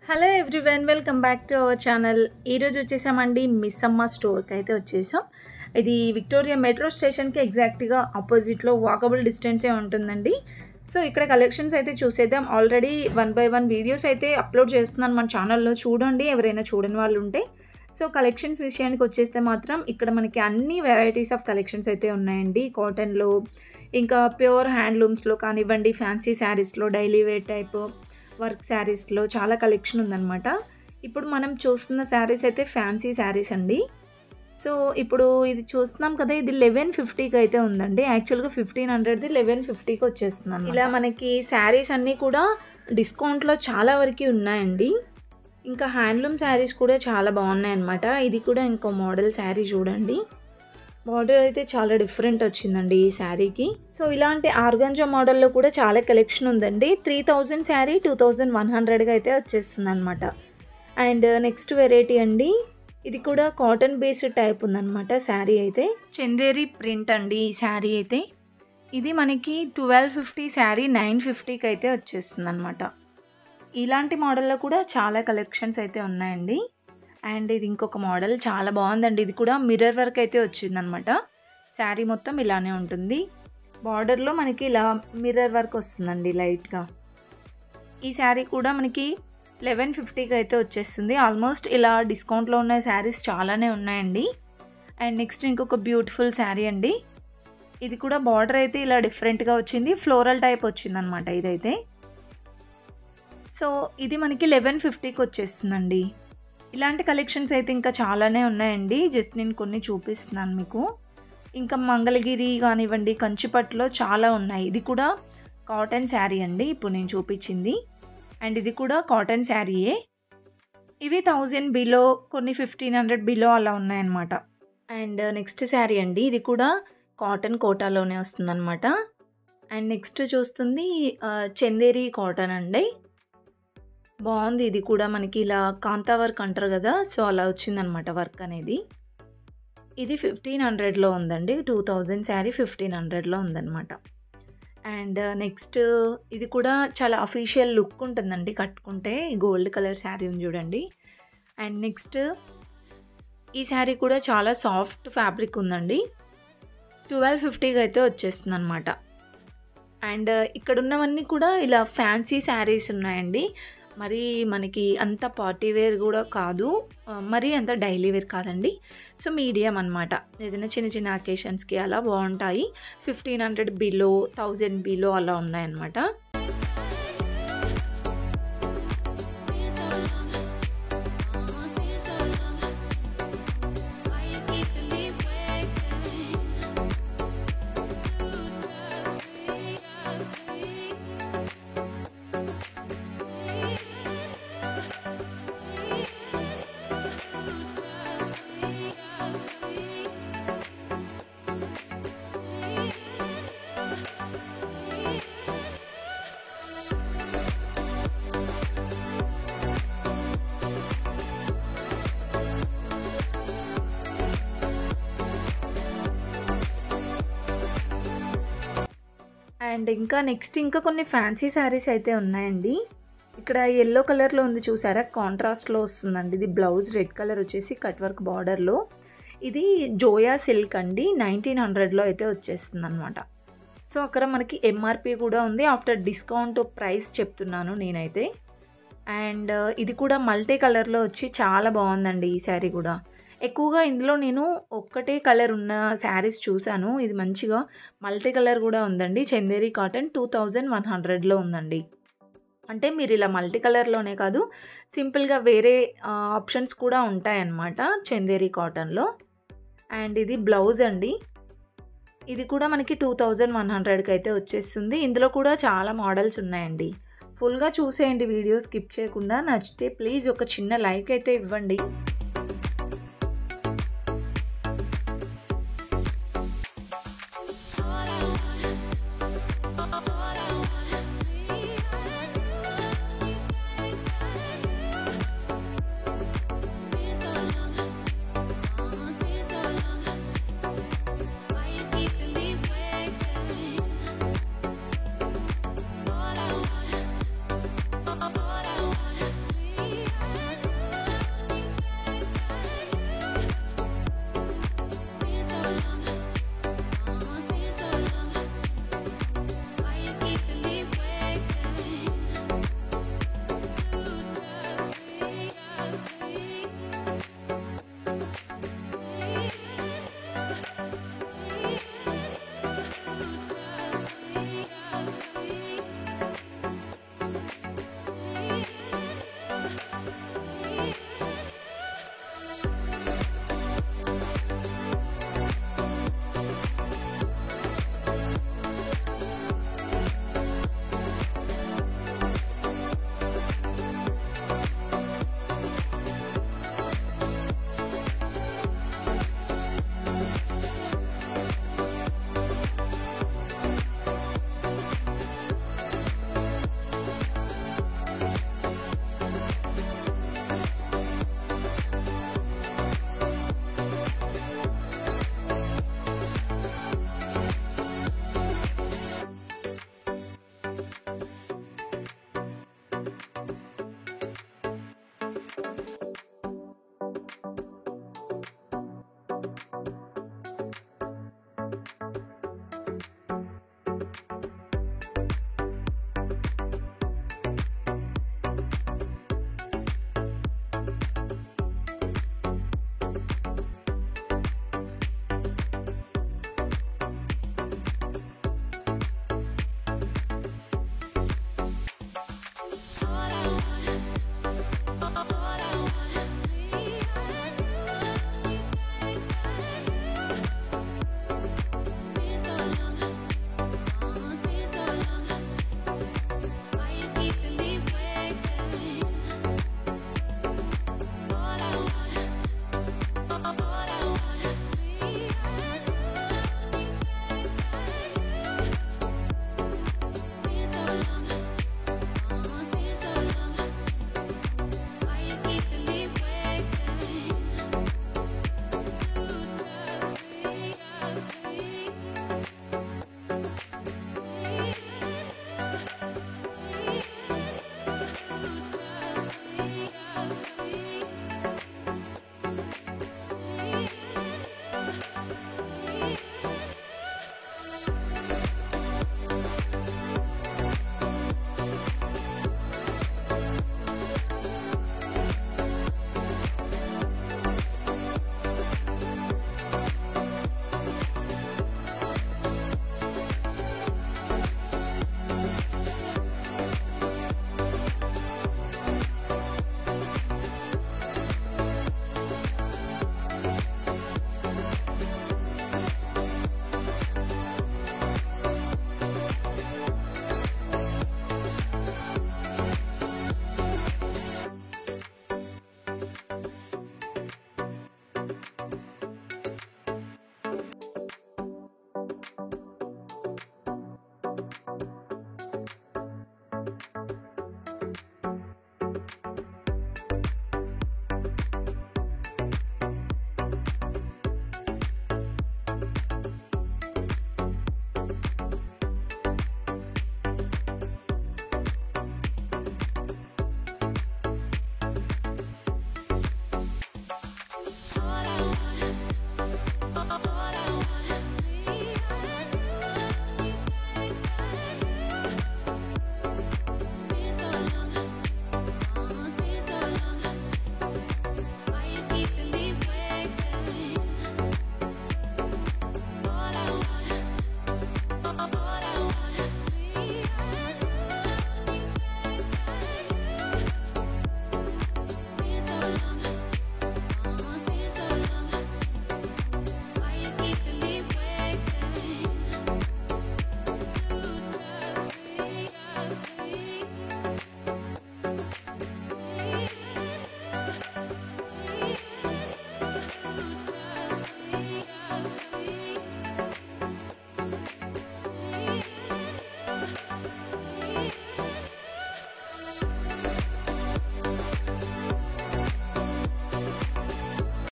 Hello everyone, welcome back to our channel. ఈరోజు వచ్చేసామండి మిస్సమ్మ స్టోర్కి అయితే వచ్చేసాం. ఇది విక్టోరియా మెట్రో స్టేషన్కి ఎగ్జాక్ట్గా ఆపోజిట్లో వాకబుల్ డిస్టెన్సే ఉంటుందండి. సో ఇక్కడ కలెక్షన్స్ అయితే చూసేద్దాం. ఆల్రెడీ 1 by 1 వీడియోస్ అయితే అప్లోడ్ చేస్తున్నాను మన ఛానల్లో, చూడండి ఎవరైనా చూడని వాళ్ళు ఉంటే. సో కలెక్షన్స్ విషయానికి వచ్చేస్తే మాత్రం ఇక్కడ మనకి అన్ని వెరైటీస్ ఆఫ్ కలెక్షన్స్ అయితే ఉన్నాయండి. కాటన్లో, ఇంకా ప్యూర్ హ్యాండ్లూమ్స్లో కానివ్వండి, ఫ్యాన్సీ శారీస్లో, డైలీ వేర్ టైప్ వర్క్ శారీస్లో చాలా కలెక్షన్ ఉందన్నమాట. ఇప్పుడు మనం చూస్తున్న శారీస్ అయితే ఫ్యాన్సీ శారీస్ అండి. సో ఇప్పుడు ఇది చూస్తున్నాం కదా, ఇది 1150కి అయితే ఉందండి. యాక్చువల్గా 1500ది 1150కి వచ్చేస్తుంది. ఇలా మనకి శారీస్ అన్నీ కూడా డిస్కౌంట్లో చాలా వరకు ఉన్నాయండి. ఇంకా హ్యాండ్లూమ్ శారీస్ కూడా చాలా బాగున్నాయి అన్నమాట. ఇది కూడా ఇంకో మోడల్ శారీ చూడండి. బార్డర్ అయితే చాలా డిఫరెంట్ వచ్చిందండి ఈ శారీకి. సో ఇలాంటి ఆర్గాంజా మోడల్లో కూడా చాలా కలెక్షన్ ఉందండి. 3000 శారీ 2100గా అయితే వచ్చేస్తుంది అనమాట. అండ్ నెక్స్ట్ వెరైటీ అండి, ఇది కూడా కాటన్ బేస్డ్ టైప్ ఉందన్నమాట. శారీ అయితే చందేరి ప్రింట్ అండి ఈ శారీ అయితే. ఇది మనకి 1250 శారీ 950కి అయితే వచ్చేస్తుంది అనమాట. ఇలాంటి మోడల్లో కూడా చాలా కలెక్షన్స్ అయితే ఉన్నాయండి. అండ్ ఇది ఇంకొక మోడల్ చాలా బాగుందండి. ఇది కూడా మిర్రర్ వర్క్ అయితే వచ్చిందనమాట. శారీ మొత్తం ఇలానే ఉంటుంది. బార్డర్లో మనకి ఇలా మిర్రర్ వర్క్ వస్తుందండి లైట్గా. ఈ శారీ కూడా మనకి 1150కి అయితే వచ్చేస్తుంది. ఆల్మోస్ట్ ఇలా డిస్కౌంట్లో ఉన్న శారీస్ చాలానే ఉన్నాయండి. అండ్ నెక్స్ట్ ఇంకొక బ్యూటిఫుల్ శారీ అండి. ఇది కూడా బార్డర్ అయితే ఇలా డిఫరెంట్గా వచ్చింది, ఫ్లోరల్ టైప్ వచ్చిందనమాట ఇదైతే. సో ఇది మనకి 1150కి వచ్చేస్తుందండి. ఇలాంటి కలెక్షన్స్ అయితే ఇంకా చాలానే ఉన్నాయండి. జస్ట్ నేను కొన్ని చూపిస్తున్నాను మీకు. ఇంకా మంగళగిరి కానివ్వండి, కంచిపట్టులో చాలా ఉన్నాయి. ఇది కూడా కాటన్ శారీ అండి ఇప్పుడు నేను చూపించింది. అండ్ ఇది కూడా కాటన్ శారీయే. ఇవి 1000 బిలో, కొన్ని 1500 బిలో అలా ఉన్నాయన్నమాట. అండ్ నెక్స్ట్ శారీ అండి, ఇది కూడా కాటన్ కోటాలోనే వస్తుందన్నమాట. అండ్ నెక్స్ట్ చూస్తుంది చందేరి కాటన్ అండి. బాగుంది. ఇది కూడా మనకి ఇలా కాంతా వర్క్ అంటారు కదా, సో అలా వచ్చిందనమాట వర్క్ అనేది. ఇది 1500లో ఉందండి. 2000 శారీ 1500లో ఉందన్నమాట. అండ్ నెక్స్ట్ ఇది కూడా చాలా అఫీషియల్ లుక్ ఉంటుందండి కట్టుకుంటే. గోల్డ్ కలర్ శారీ ఉంది చూడండి. అండ్ నెక్స్ట్ ఈ శారీ కూడా చాలా సాఫ్ట్ ఫ్యాబ్రిక్ ఉందండి. 1250కి అయితే వచ్చేస్తుంది అనమాట. అండ్ ఇక్కడ ఉన్నవన్నీ కూడా ఇలా ఫ్యాన్సీ శారీస్ ఉన్నాయండి. మరి మనకి అంత పార్టీ వేర్ కూడా కాదు, మరి అంత డైలీ వేర్ కాదండి. సో మీడియం అనమాట. ఏదైనా చిన్న చిన్న అకేషన్స్కి అలా బాగుంటాయి. 1500 బిలో, 1000 బిలో అలా ఉన్నాయన్నమాట. అండ్ ఇంకా నెక్స్ట్ ఇంకా కొన్ని ఫ్యాన్సీ శారీస్ అయితే ఉన్నాయండి. ఇక్కడ ఎల్లో కలర్లో ఉంది చూసారా, కాంట్రాస్ట్లో వస్తుందండి. ఇది బ్లౌజ్ రెడ్ కలర్ వచ్చేసి కట్ వర్క్ బార్డర్లో. ఇది జోయా సిల్క్ అండి. 1900లో అయితే వచ్చేస్తుంది అనమాట. సో అక్కడ మనకి ఎంఆర్పి కూడా ఉంది. ఆఫ్టర్ డిస్కౌంట్ ప్రైస్ చెప్తున్నాను నేనైతే. అండ్ ఇది కూడా మల్టీ కలర్లో వచ్చి చాలా బాగుందండి ఈ శారీ కూడా. ఎక్కువగా ఇందులో నేను ఒక్కటే కలర్ ఉన్న శారీస్ చూశాను. ఇది మంచిగా మల్టీ కలర్ కూడా ఉందండి. చందేరి కాటన్ 2100లో ఉందండి. అంటే మీరు ఇలా మల్టీ కలర్లోనే కాదు, సింపుల్గా వేరే ఆప్షన్స్ కూడా ఉంటాయన్నమాట చందేరి కాటన్లో. అండ్ ఇది బ్లౌజ్ అండి. ఇది కూడా మనకి 2100కి అయితే వచ్చేస్తుంది. ఇందులో కూడా చాలా మోడల్స్ ఉన్నాయండి. ఫుల్గా చూసేయండి వీడియో స్కిప్ చేయకుండా. నచ్చితే ప్లీజ్ ఒక చిన్న లైక్ అయితే ఇవ్వండి.